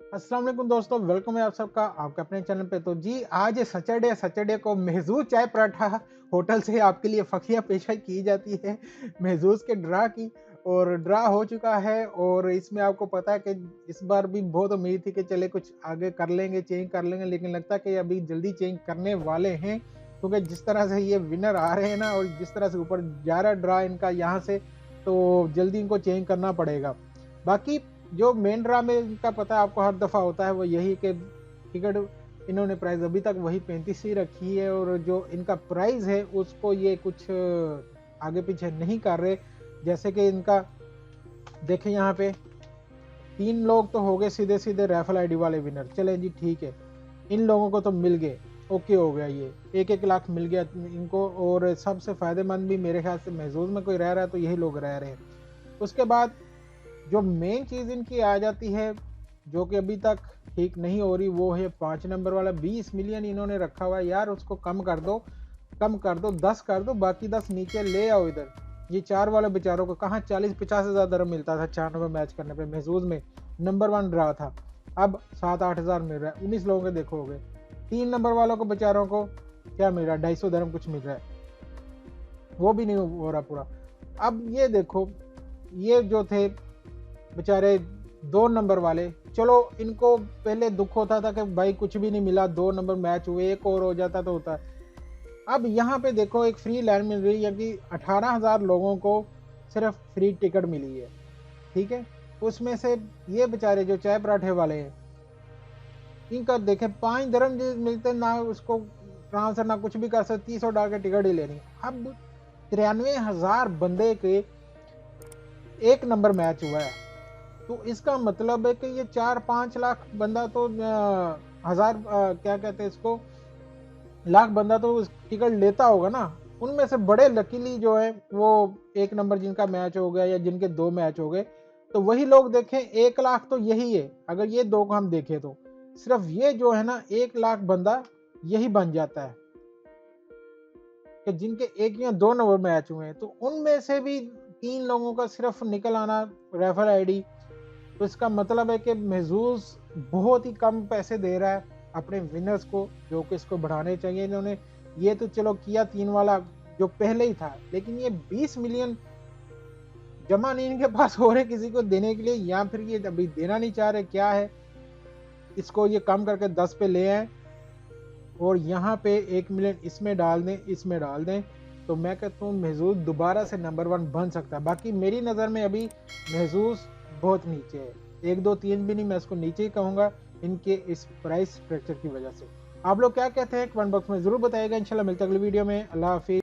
अस्सलाम वालेकुम दोस्तों, वेलकम है आप सबका आपके अपने चैनल पे। तो जी आज सैटरडे को महजूज चाय पराठा होटल से आपके लिए फखिया पेशकश की जाती है महजूज के ड्रा की। और ड्रा हो चुका है और इसमें आपको पता है कि इस बार भी बहुत उम्मीद थी कि चले कुछ आगे कर लेंगे, चेंज कर लेंगे, लेकिन लगता है कि अभी जल्दी चेंज करने वाले हैं, क्योंकि जिस तरह से ये विनर आ रहे हैं ना और जिस तरह से ऊपर जा रहा ड्रा इनका यहाँ से, तो जल्दी इनको चेंज करना पड़ेगा। बाकी जो मेन ड्रा में इनका पता है आपको हर दफ़ा होता है वो यही कि टिकट इन्होंने प्राइस अभी तक वही 35 ही रखी है और जो इनका प्राइस है उसको ये कुछ आगे पीछे नहीं कर रहे। जैसे कि इनका देखें यहाँ पे 3 लोग तो हो गए सीधे सीधे राइफल आईडी वाले विनर, चले जी ठीक है, इन लोगों को तो मिल गए, ओके हो गया, ये 1-1 लाख मिल गया इनको। और सबसे फायदेमंद भी मेरे ख्याल से महजूज में कोई रह रहा है तो यही लोग रह रहे हैं। उसके बाद जो मेन चीज़ इनकी आ जाती है जो कि अभी तक ठीक नहीं हो रही, वो है 5 नंबर वाला 20 मिलियन इन्होंने रखा हुआ है। यार उसको कम कर दो, कम कर दो, 10 कर दो, बाकी 10 नीचे ले आओ इधर। ये 4 वाले बेचारों को कहाँ 40-50 हज़ार दरम मिलता था 4 नंबर मैच करने पे, महसूस में नंबर 1 ड्रा था, अब 7-8 हज़ार मिल रहा है। 19 लोगों के देखो हो गए। 3 नंबर वालों को बेचारों को क्या मिल रहा है, 250 दरम कुछ मिल रहा है, वो भी नहीं हो रहा पूरा। अब ये देखो, ये जो थे बेचारे 2 नंबर वाले, चलो इनको पहले दुख होता था कि भाई कुछ भी नहीं मिला, 2 नंबर मैच हुए, एक और हो जाता तो होता। अब यहाँ पे देखो एक फ्री लैंड मिल रही है कि 18,000 लोगों को सिर्फ फ्री टिकट मिली है, ठीक है। उसमें से ये बेचारे जो चाय पराठे वाले हैं, इनका देखे 5 दरम मिलते ना, उसको ट्रांसफर ना कुछ भी कर सकते, 300 डाल के टिकट ही लेनी। अब 93,000 बंदे के एक नंबर मैच हुआ है, तो इसका मतलब है कि ये 4-5 लाख बंदा तो हजार क्या कहते हैं इसको, लाख बंदा तो टिकट लेता होगा ना। उनमें से बड़े लकीली जो है वो एक नंबर जिनका मैच हो गया या जिनके 2 मैच हो गए, तो वही लोग देखें 1 लाख तो यही है। अगर ये 2 को हम देखें तो सिर्फ ये जो है ना 1 लाख बंदा यही बन जाता है कि जिनके 1 या 2 नंबर मैच हुए हैं, तो उनमें से भी 3 लोगों का सिर्फ निकल आना रेफर आईडी। तो इसका मतलब है कि महजूज बहुत ही कम पैसे दे रहा है अपने विनर्स को, जो कि इसको बढ़ाने चाहिए इन्होंने। ये तो चलो किया 3 वाला जो पहले ही था, लेकिन ये 20 मिलियन जमा नहीं इनके पास हो रहे किसी को देने के लिए, या फिर ये अभी देना नहीं चाह रहे, क्या है। इसको ये कम करके 10 पे ले आए और यहाँ पे 1 मिलियन इसमें डाल दें, इसमें डाल दें, तो मैं कहता हूँ महजूज दोबारा से नंबर 1 बन सकता है। बाकी मेरी नज़र में अभी महजूज बहुत नीचे है, 1 2 3 भी नहीं, मैं इसको नीचे ही कहूँगा इनके इस प्राइस स्ट्रक्चर की वजह से। आप लोग क्या कहते हैं कमेंट बॉक्स में ज़रूर बताइएगा। इंशाल्लाह मिलते हैं अगली वीडियो में। अल्लाह हाफिज़।